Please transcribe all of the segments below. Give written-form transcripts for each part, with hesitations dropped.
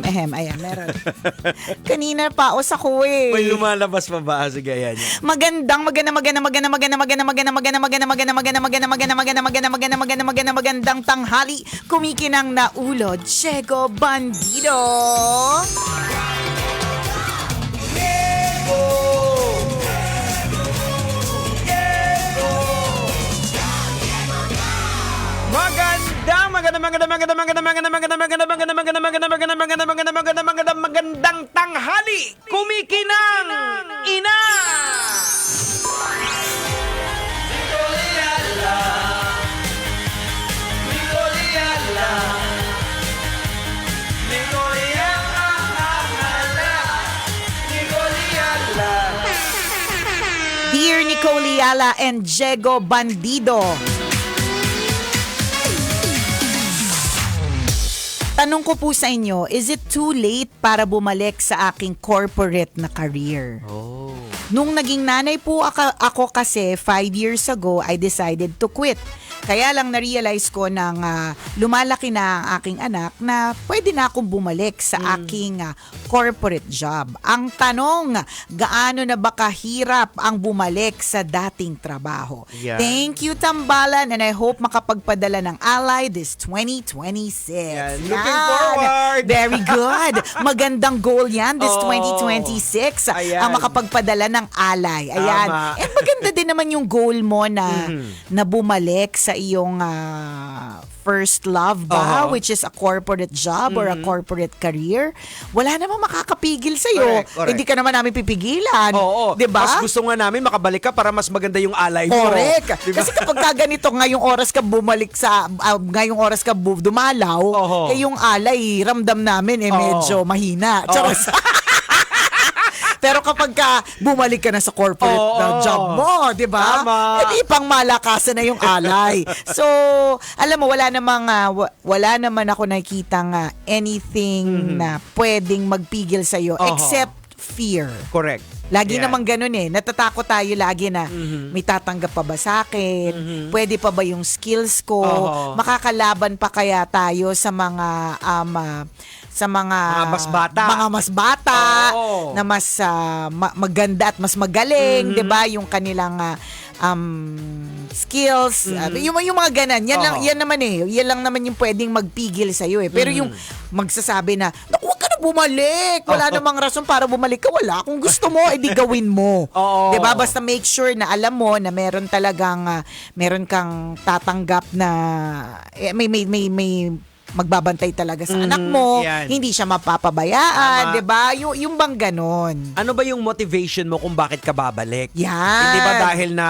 Ayan, meron. Kanina paos ako eh. May lumalabas pa ba sa gaya niya? Magandang tanghali. Kumikinang na ulo, Diego Bandido. Magandang tanghali. Kumikinang ina. Dear Nicole Yala and Diego Bandido, tanong ko po sa inyo, is it too late para bumalik sa aking corporate na career? Oh. Nung naging nanay po ako kasi 5 years ago, I decided to quit. Kaya lang na-realize ko nang lumalaki na ang aking anak na pwede na akong bumalik sa aking corporate job. Ang tanong, gaano na ba kahirap ang bumalik sa dating trabaho? Yeah. Thank you, Tambalan, and I hope makapagpadala ng ally this 2026. Yeah, looking forward. Very good. Magandang goal yan this Oh. 2026. Ayan. Ang makapagpadala ng ally. Ayan. Tama. And maganda din naman yung goal mo na na bumalik sa iyong first love ba, which is a corporate job or a corporate career. Wala namang makakapigil sa'yo. Correct. Hindi ka naman namin pipigilan. Oo. Diba? Mas gusto nga namin makabalik ka para mas maganda yung alay mo. Correct. Diba? Kasi kapag ganito, ngayong oras ka bumalik sa, ngayong oras ka dumalaw, Oo. yung alay, ramdam namin medyo mahina. Charos. Pero kapag ka bumalik ka na sa corporate na job mo, di ba? Tama. Edi pang malakasan na yung alay. So, alam mo, wala naman ako nakikitang anything na pwedeng magpigil sa'yo except fear. Correct. Lagi Yeah. naman ganun eh. Natatakot tayo lagi na may tatanggap pa ba sa akin? Pwede pa ba yung skills ko? Makakalaban pa kaya tayo sa mga Mga mas bata. Oo. na mas maganda at mas magaling, 'di ba? Yung kanilang skills, yung mga ganan. Yan naman eh. Yan lang naman yung pwedeng magpigil sa iyo eh. Pero yung magsasabi na, "Naku, wag ka na bumalik. Wala namang rason para bumalik ka. Wala. Kung gusto mo, edi gawin mo." Oo. 'Di ba? Basta make sure na alam mo na meron kang tatanggap na may magbabantay talaga sa anak mo. Yan. Hindi siya mapapabayaan, Tama. 'di ba? Yung bang ganon. Ano ba yung motivation mo kung bakit ka babalik? Yan. Hindi ba dahil na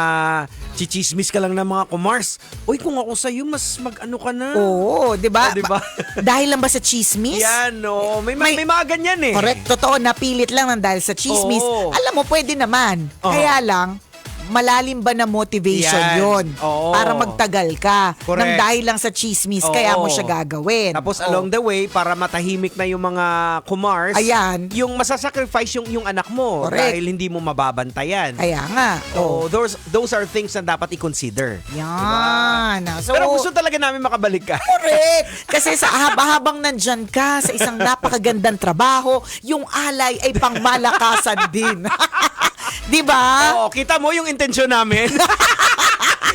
chichismis ka lang ng mga kumars? Uy, kung ako sa'yo, mas mag-ano ka na. Oo, 'di ba? Oh, 'di ba? Dahil lang ba sa chismis? Yan, no. May mga ganyan eh. Correct, totoo, napilit lang ng dahil sa chismis. Oo. Alam mo, pwede naman. Oo. Kaya lang, malalim ba na motivation Yan. yon Oo. para magtagal ka Correct. nang dahil lang sa chismis kaya mo siya gagawin. Tapos Oo. along the way, para matahimik na yung mga kumars, Ayan. yung masasacrifice yung anak mo Correct. dahil hindi mo mababantayan. Kaya nga. So, those are things na dapat i-consider. Yan. So, Pero gusto talaga namin makabalik ka. correct. Kasi sa habang nandyan ka sa isang napakagandang trabaho, yung alay ay pangmalakasan din. Di ba? Oo, kita mo yung intensyon namin.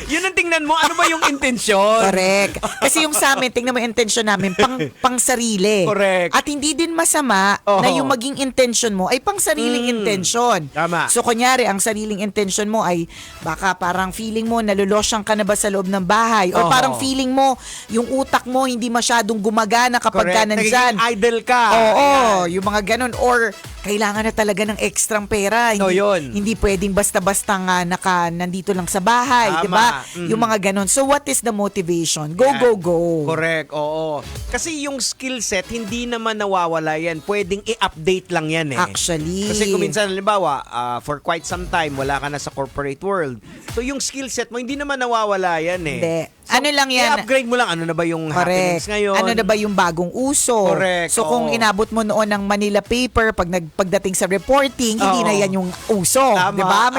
Yun ang tingnan mo, ano ba yung intensyon? Correct. Kasi yung sa amin, tingnan mo yung intention namin, pang sarili. Correct. At hindi din masama na yung maging intention mo ay pang sariling intention. Tama. So, kunyari, ang sariling intention mo ay baka parang feeling mo, nalulosyang ka na ba sa loob ng bahay? Or parang feeling mo, yung utak mo hindi masyadong gumagana kapag ka nandyan. Nagiging idle ka. Oo, Ayan. yung mga ganun. Or, kailangan na talaga ng ekstrang pera. So, yun. Hindi pwedeng basta-basta nga nandito lang sa bahay. Tama. Di ba? Yung mga ganun. So, what is the motivation? Go, Yan. go, go. Correct, oo. Kasi yung skill set, hindi naman nawawala yan. Pwedeng i-update lang yan eh. Actually. Kasi kung minsan, halimbawa, for quite some time, wala ka na sa corporate world. So yung skill set mo, hindi naman nawawala yan eh. Hindi. Ano lang yan? I-upgrade mo lang. Ano na ba yung happenings ngayon? Ano na ba yung bagong uso? Correct. So kung inabot mo noon ng Manila paper, pagdating sa reporting, hindi na yan yung uso. Tama. 'Di ba?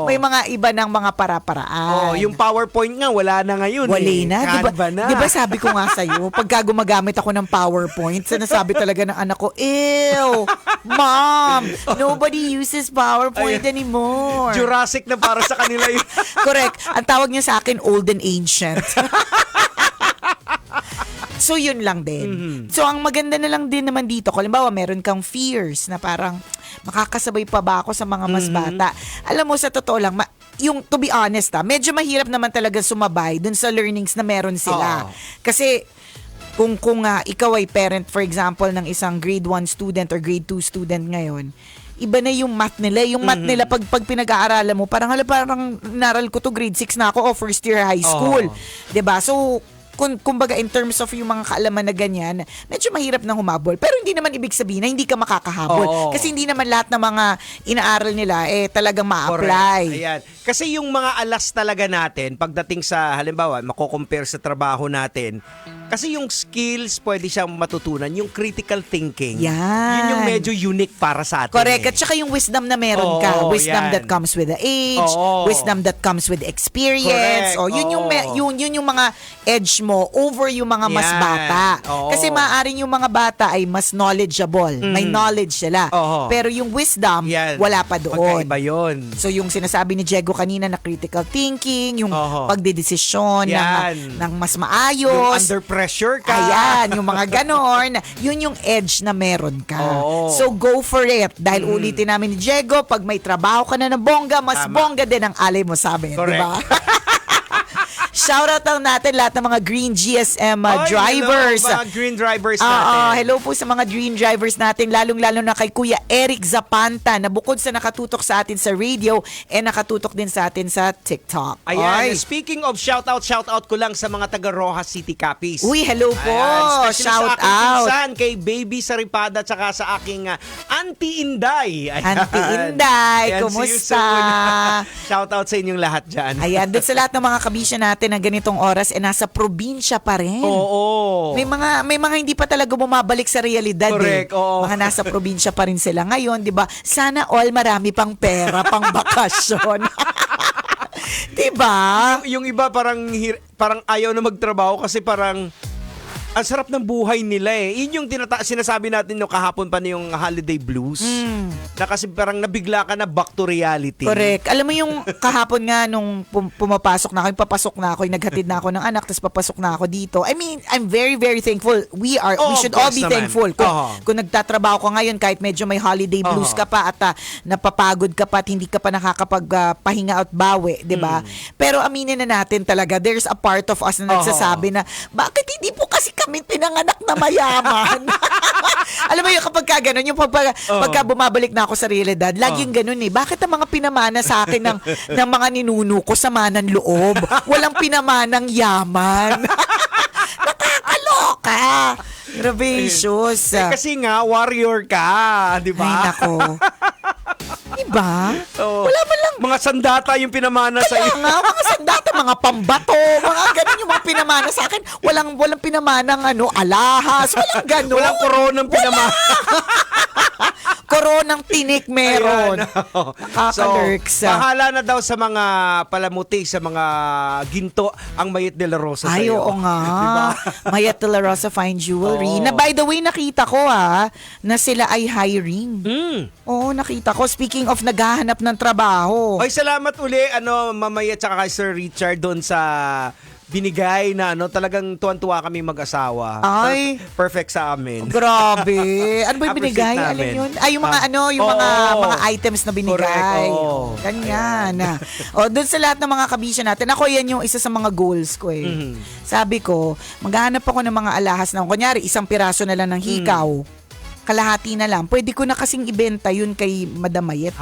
May mga iba ng mga para-paraan. Yung PowerPoint nga, wala na ngayon. Wala na. Canva na. Di ba sabi ko nga sa'yo, pagka gumagamit ako ng PowerPoint, sinasabi talaga ng anak ko, ew, mom, nobody uses PowerPoint anymore. Jurassic na para sa kanila yun. Correct. Ang tawag niya sa akin, old and ancient. So, yun lang din. So, ang maganda na lang din naman dito, kung halimbawa, meron kang fears na parang, makakasabay pa ba ako sa mga mas bata? Alam mo, sa totoo lang, yung, to be honest, medyo mahirap naman talaga sumabay dun sa learnings na meron sila. Kasi, kung ikaw ay parent, for example, ng isang grade 1 student or grade 2 student ngayon, iba na yung math nila. Yung math nila, pag pinag-aaralan mo, parang naral ko to grade 6 na ako o first year high school. 'Di ba? So, kumbaga in terms of yung mga kaalaman na ganyan, medyo mahirap na humabol. Pero hindi naman ibig sabihin na hindi ka makakahabol. Kasi hindi naman lahat ng mga inaaral nila talagang ma-apply. Ayan. Kasi yung mga alas talaga natin, pagdating sa, halimbawa, mako-compare sa trabaho natin, kasi yung skills pwede siyang matutunan, yung critical thinking. Yan. Yun yung medyo unique para sa atin. Correct. At saka yung wisdom na meron ka. Wisdom that comes with the age. Wisdom that comes with experience. Correct. Yun yung mga edge mo over yung mga mas bata. Kasi maaaring yung mga bata ay mas knowledgeable. May knowledge sila. Pero yung wisdom, wala pa doon. Magkaiba yun. So yung sinasabi ni Diego kanina na critical thinking, yung pagdedesisyon ng mas maayos. Yung under pressure ka. Ayan, yung mga ganon. Yun yung edge na meron ka. So go for it. Dahil ulitin namin ni Diego, pag may trabaho ka na ng bongga, mas bongga din ang alay mo sa amin. Correct. Diba? Shoutout lang natin lahat ng mga green GSM drivers. Hello, mga green drivers natin. Hello po sa mga green drivers natin, lalong-lalo na kay Kuya Eric Zapanta na bukod sa nakatutok sa atin sa radio, nakatutok din sa atin sa TikTok. Ayan, speaking of shoutout ko lang sa mga taga Rojas City Capiz. Uy, hello po. Shout Shout out. Pinsan, kay Baby Saripada tsaka sa aking Auntie Inday. Ayan. Auntie Inday, Ayan, kumusta? Shout out sa inyong lahat dyan. Ayan, doon sa lahat ng mga kabisya natin na ganitong oras, nasa probinsya pa rin. Oo. May mga hindi pa talaga bumabalik sa realidad. Correct, oo. Mga nasa probinsya pa rin sila ngayon, 'di ba? Sana all marami pang pera, pang bakasyon. 'Di ba? Yung iba parang ayaw na magtrabaho kasi parang ang sarap ng buhay nila eh. Yun yung sinasabi natin no kahapon pa na yung holiday blues. Na kasi parang nabigla ka na back to reality. Correct. Alam mo yung kahapon nga nung pumapasok na ako, papasok na ako, naghatid na ako ng anak, tapos papasok na ako dito. I mean, I'm very, very thankful. We should all be thankful. Kung nagtatrabaho ka ngayon, kahit medyo may holiday blues ka pa at napapagod ka pa at hindi ka pa nakakapagpahinga at bawi, di ba? Pero aminin na natin talaga, there's a part of us na nagsasabi na, bakit hindi po kasi kami pinanganak na mayaman? Alam mo yung kapag gano'n, yung pagka bumabalik na ako sa realidad, laging gano'n eh. Bakit ang mga pinamana sa akin ng mga ninuno ko sama ng loob? Walang pinamanang yaman. Nakakaloka. Gracious. Kasi nga, warrior ka, di ba? Ay, nako. Diba? Wala man lang. Mga sandata yung pinamana sa iyo. Kaya nga, mga sandata, mga pambato, mga ganun yung mga pinamana sa akin. Walang pinamanang alahas. Walang ganun. Walang koronang pinamana. Koronang tinik meron. Nakakalurks. So, bahala na daw sa mga palamuti, sa mga ginto, ang Mayet de la Rosa sa Ay, iyo. oo nga. Diba? Mayet de la Rosa Fine Jewelry. Na by the way, nakita ko na sila ay hiring. Oo, nakita ko. Speaking of naghahanap ng trabaho. Ay, salamat uli, mamaya tsaka kay Sir Richard doon sa binigay na talagang tuwan-tuwa kami mag-asawa. Ay. Perfect sa amin. Grabe. Ano ba yung binigay? Appreciate Alin namin. yun? Ay, yung mga items na binigay. Correct, Ganyan. Doon sa lahat ng mga kabisya natin, ako yan yung isa sa mga goals ko eh. Sabi ko, maghahanap ako ng mga alahas na, kunyari, isang piraso na lang ng hikaw. Kalahati na lang. Pwede ko na kasing ibenta yun kay Madam Mayet.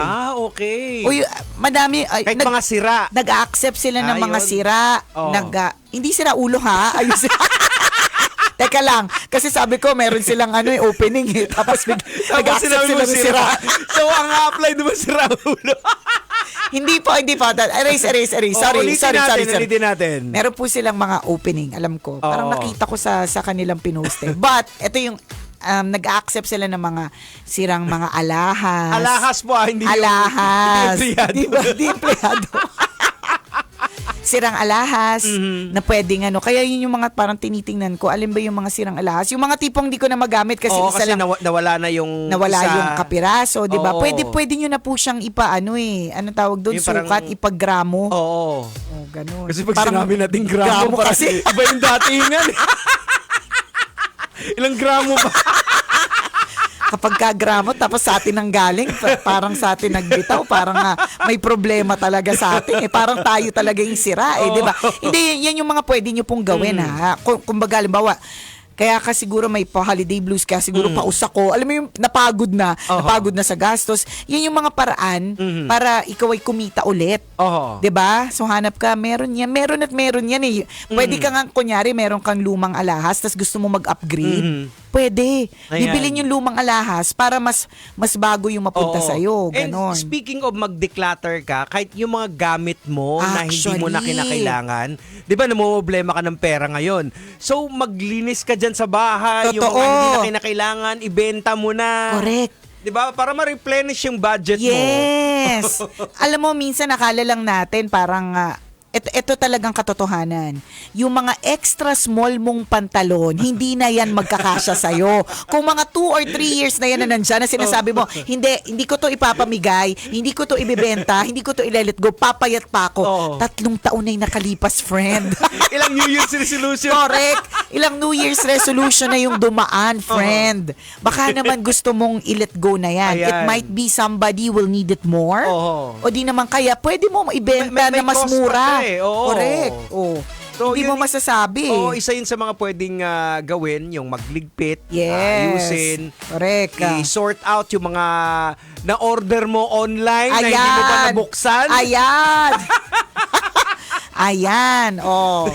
Okay. Uy, madami. Kahit mga sira. Nag-accept sila ng mga Yun. sira. Hindi sira ulo ha. Ayos. Teka lang, kasi sabi ko meron silang opening Tapos nag-accept sila ng sira. So, ang apply naman sira ulo. Hindi po. Erase. Ulitin natin. Meron po silang mga opening, alam ko. Parang Oo. nakita ko sa kanilang pinost. But, ito yung nag-accept sila ng mga sirang mga alahas. Alahas po, hindi alahas. yung empleyado. Di empleyado. Sirang alahas na pwedeng Kaya yun yung mga parang tinitingnan ko. Alin ba yung mga sirang alahas? Yung mga tipong di ko na magamit kasi Oo, isa kasi lang nawala na yung yung kapiraso, di ba? Oo. Pwede nyo na po siyang anong tawag doon, Yung parang- sukat, ipaggramo. Oo. Oh, ganun. Kasi pag Parang sinabi natin gramo, parang kasi. iba yung datingan. Ilang gramo ba? Kapag ka-gramo, tapos sa atin ang galing, parang sa atin nagbitaw, parang may problema talaga sa atin. Parang tayo talaga yung sira, di ba? Hindi, yan yung mga pwede nyo pong gawin, ha? Kumbaga, halimbawa, kaya ka siguro may pa-holiday blues, kaya siguro pausak ko. Alam mo yung napagod na sa gastos. Yan yung mga paraan para ikaw ay kumita ulit. Oo. 'Di ba? So hanap ka, meron yan eh. Pwede ka nga kunyari meron kang lumang alahas tapos gusto mo mag-upgrade. Pwede. Ayan. Bibilin yung lumang alahas para mas bago yung mapunta sa iyo, And ganon. speaking of mag-declutter ka, kahit yung mga gamit mo na hindi mo na Actually. kinakailangan, 'di ba namomroblema ka ng pera ngayon. So maglinis ka diyan sa bahay, yung Totoo. mga hindi na kinakailangan, ibenta mo na. Correct. 'Di ba? Para ma-replenish yung budget mo. Yes. Alam mo, minsan nakala lang natin parang ito talagang katotohanan. Yung mga extra small mong pantalon, hindi na yan magkakasya sa'yo. Kung mga 2 or 3 years na yan na nandyan, na sinasabi mo, hindi ko to ipapamigay, hindi ko to ibibenta, hindi ko to i-let go, papayat pa ako. Oo. 3 taon na yung nakalipas, friend. Ilang New Year's resolution. Correct. Ilang New Year's resolution na yung dumaan, friend. Baka naman gusto mong i-let go na yan. It Ayan. might be somebody will need it more. Oo. O di naman kaya, pwede mo ibenta May na mas cost pa mura. siya eh. Oo. Correct. Oh. So, Hindi yun- mo masasabi. Oo, isa yun sa mga pwedeng gawin, yung magligpit, Yes. ayusin, Correct. i-sort out yung mga na-order mo online na hindi mo pa nabuksan. Ayan. Ayan. Oh.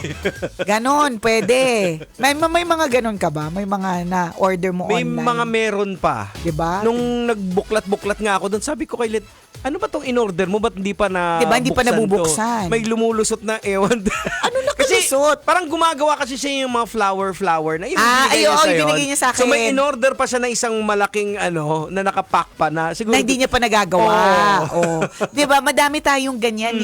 Ganon, pwede. May mga ganon ka ba? May mga na-order mo May online? mga meron pa. Diba? Nung nagbuklat-buklat nga ako doon, sabi ko kay Lit, ano ba tong in-order mo? Ba't hindi pa na Diba, hindi pa buksan nabubuksan? to? May lumulusot na ewan. Ano Kasi nakalusot? parang gumagawa kasi siya yung mga flower na yung ibinigay niya sa akin. So may in-order pa siya na isang malaking na nakapack pa na siguro Na hindi niya pa nagagawa. Oh. 'Di ba? Madami tayong ganyan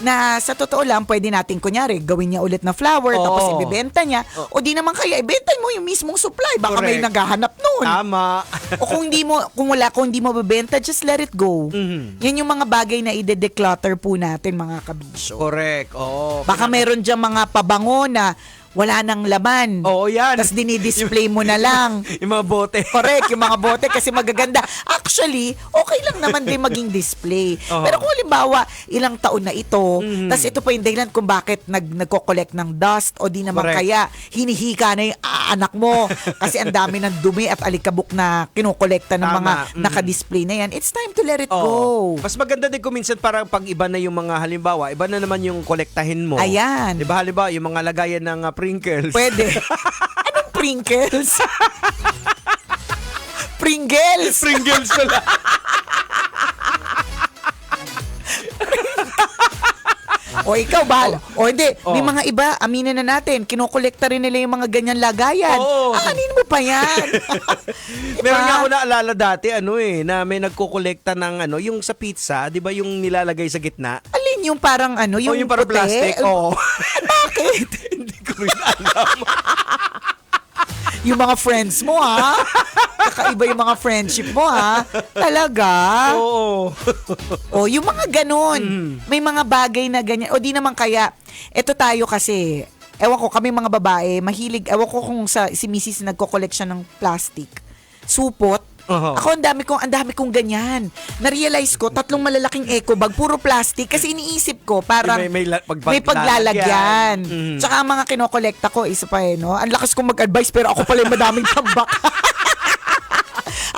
na sa totoo lang pwede natin kunyari gawin niya ulit na flower tapos ibebenta niya o di naman kaya ibenta mo yung mismong supply baka may Correct. naghahanap noon. Tama. O kung hindi mo bebenta, just let it go. Yan yung mga bagay na ide-declutter po natin mga kabisyo. Correct. Oo. Baka meron diyang mga pabango na wala nang laman. Oo, yan. Tapos dinidisplay mo na lang. Yung mga bote. Correct, yung mga bote kasi magaganda. Actually, okay lang naman din maging display. Oo. Pero kung halimbawa, ilang taon na ito, tas ito pa yung dahilan kung bakit nagko-collect ng dust o di naman Correct. kaya hinihika na yung anak mo kasi ang dami ng dumi at alikabok na kinokolekta ng Tama. mga naka-display na yan. It's time to let it go. Mas maganda din kung minsan parang pag iba na yung mga halimbawa, iba na naman yung kolektahin mo. Ayan. Diba halimbawa, yung mga lagayan ng Pringles. Pwede. Anong Pringles? Pringles! Pringles pala. O ikaw, bahala. O hindi, may mga iba, aminin na natin, kinokolekta rin nila yung mga ganyan lagayan. Oo. Akanin mo pa yan. Diba? Meron nga ako naalala dati, na may nagkokolekta ng yung sa pizza, di ba yung nilalagay sa gitna? Alin yung parang yung yung parang puti? plastic? Oo. Bakit? Hindi ko rin alam. Yung mga friends mo, ha? Kakaiba yung mga friendship mo, ha? Talaga? Oo. O, yung mga ganun. May mga bagay na ganyan. O di naman kaya, eto tayo kasi, ewan ko, kami mga babae, mahilig, ewan ko kung si Mrs. nagko-collect siya ng plastic. Supot. Uh-huh. Ako, ang dami kong ganyan. Na-realize ko, 3 malalaking eco bag, puro plastic. Kasi iniisip ko, parang May may paglalagyan. Mhm. Tsaka ang mga kinokolekta ko, isa pa no? Ang lakas kong mag-advise, pero ako pala yung madaming tambak.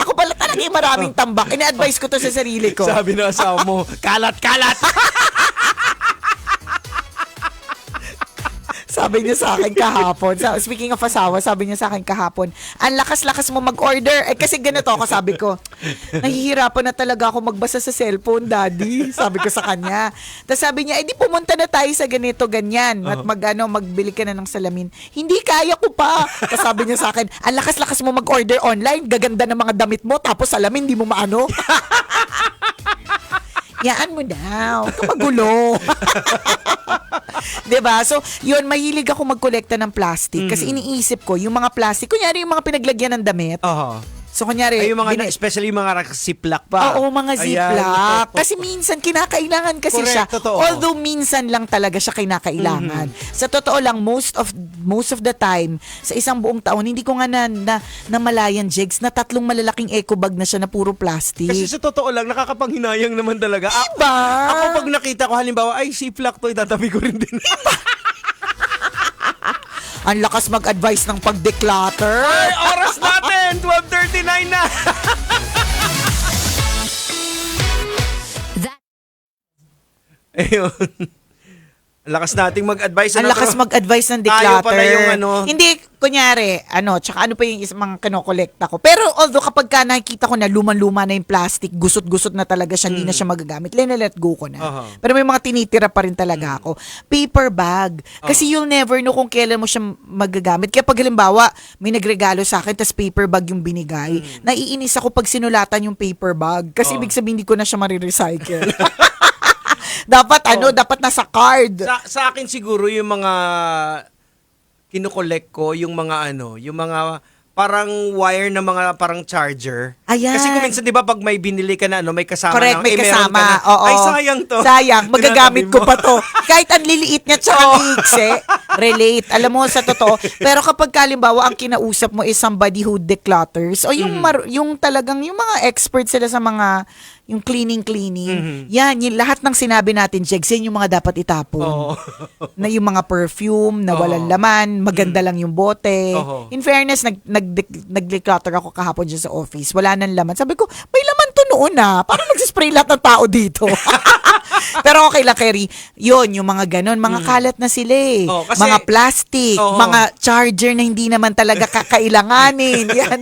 Ako pala talaga yung maraming tambak. Ina-advise ko to sa sarili ko. Sabi ng asawa mo, kalat! Sabi niya sa akin kahapon, speaking of asawa, sabi niya sa akin kahapon, ang lakas-lakas mo mag-order. Eh kasi ganito ako, sabi ko, nahihirapan na talaga ako magbasa sa cellphone, daddy. Sabi ko sa kanya. Tapos sabi niya, di pumunta na tayo sa ganito, ganyan. At magbili ka na ng salamin. Hindi, kaya ko pa. Tapos sabi niya sa akin, ang lakas-lakas mo mag-order online, gaganda ng mga damit mo, tapos salamin, di mo maano. Yaan mo na. Huwag ka magulo. Diba? So, yun, mahilig ako magkolekta ng plastic. Kasi iniisip ko, yung mga plastic, kunyari yung mga pinaglagyan ng damit. So, kunyari, ay, yung mga, especially yung mga ziplock pa. Oo, mga ziplock. Kasi minsan, kinakailangan kasi correct, siya. totoo. Although, minsan lang talaga siya kinakailangan. Sa totoo lang, most of the time, sa isang buong taon, hindi ko nga namalayan, Jegs, na 3 malalaking eco bag na siya na puro plastic. Kasi sa totoo lang, nakakapanghinayang naman talaga. Diba? Ako pag nakita ko, halimbawa, ay, ziplock to, itatabi ko rin din. Ang lakas mag-advise ng pag-declutter. Ay, oras natin! 12:39 na! Ayun. Ang lakas nating mag-advise. Ang lakas mag-advise ng declutter. Tayo pala yung Hindi, kunyari, tsaka ano pa yung mga kinokolekta ko. Pero although kapag nakikita ko na luman-luma na yung plastic, gusot-gusot na talaga siya, hindi na siya magagamit, let go ko na. Pero may mga tinitira pa rin talaga ako. Paper bag. Kasi you'll never know kung kailan mo siya magagamit. Kaya pag halimbawa, may nagregalo sa akin, tas paper bag yung binigay, naiinis ako pag sinulatan yung paper bag. Kasi ibig sabihin, hindi ko na siya marirecycle. Dapat nasa card. Sa akin siguro yung mga kinokollect ko, yung mga parang wire na mga parang charger. Ayan. Kasi kung minsan 'di ba pag may binili ka na may kasama correct, na, may meron kasama. ka na, Oo. ay sayang to. Sayang, magagamit ko Tinatabi mo. pa to. Kahit ang liliit niya tsaka liikse, relate. Alam mo sa totoo. Pero kapag kalimbawa ang kinausap mo is somebody who declutters o yung talagang yung mga experts sila sa mga yung cleaning. Yan, yung lahat ng sinabi natin, Jegs, yan yung mga dapat itapon. Oo. Na yung mga perfume na walang laman, maganda lang yung bote. In fairness, nag-declutter ako kahapon dyan sa office. Wala nang laman. Sabi ko, may laman to noon Parang nagsispray lahat ng tao dito. Pero okay lang, Kerry. Yun, yung mga ganon. Mga kalat na sila eh. Kasi, mga plastic, mga charger na hindi naman talaga kakailanganin. Yan.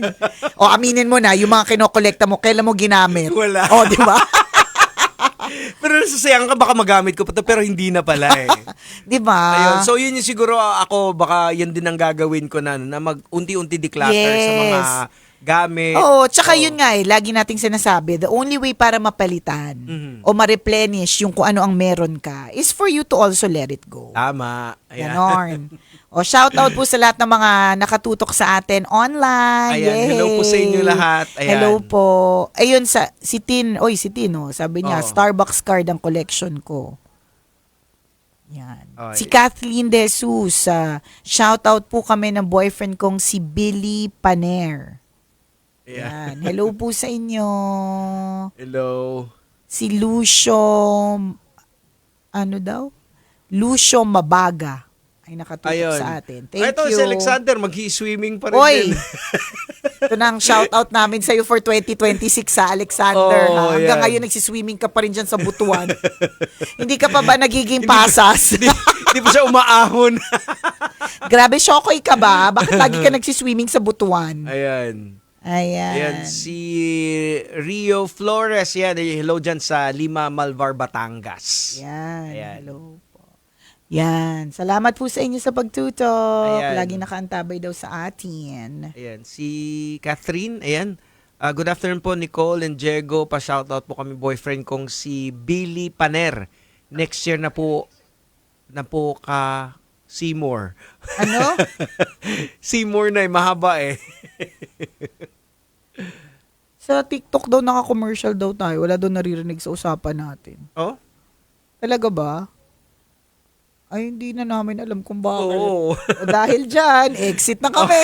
O aminin mo na, yung mga kinokolekta mo, kailan mo ginamit? Wala. O, di ba? Pero nasasayang ka, baka magamit ko pa to, pero hindi na pala eh. Di ba? Ayun. So yun yung siguro ako, baka yan din ang gagawin ko na mag-unti-unti declutter sa mga gamit. Oo, tsaka yun nga lagi nating sinasabi, the only way para mapalitan o ma-replenish yung kung ano ang meron ka is for you to also let it go. Tama. Ayan. Ganon. O shout out po sa lahat ng mga nakatutok sa atin online. Ayan, Yay! hello po sa inyo lahat. Ayan. Hello po. Ayun si Tin, sabi niya, Starbucks card ang collection ko. Yan. Si Kathleen De Jesus, shout out po kami ng boyfriend kong si Billy Paner. Yan. Hello po sa inyo. Hello. Si Lucio, Lucio Mabaga ay nakatutok sa atin. Thank ito, you. si Alexander, mag-swimming pa rin Oy! din. Ito na ang shout out namin sa'yo for 2026 sa Alexander. Hanggang yan. ngayon nagsiswimming ka pa rin dyan sa Butuan. Hindi ka pa ba nagiging pasas? Hindi pa siya umaahon. Grabe, shokoy ka ba? Bakit lagi ka nagsiswimming sa Butuan? Ayan. Ayan. Si Rio Flores. Yan. Hello dyan sa Lima, Malvar, Batangas. Ayan. Hello po. Yan. Salamat po sa inyo sa pagtutok. Ayan. Lagi nakaantabay daw sa atin. Ayan. Si Catherine. Ayan. Good afternoon po, Nicole and Diego. Pa-shoutout po kami boyfriend kong si Billy Paner. Next year na po ka Seymour. Ano? Seymour na mahaba eh. Sa TikTok daw naka-commercial daw tayo. Wala daw naririnig sa usapan natin. Oh? Talaga ba? Ay, hindi na namin alam kung bakit. Oo. O dahil dyan, exit na kami.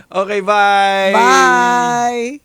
Okay, bye. Bye!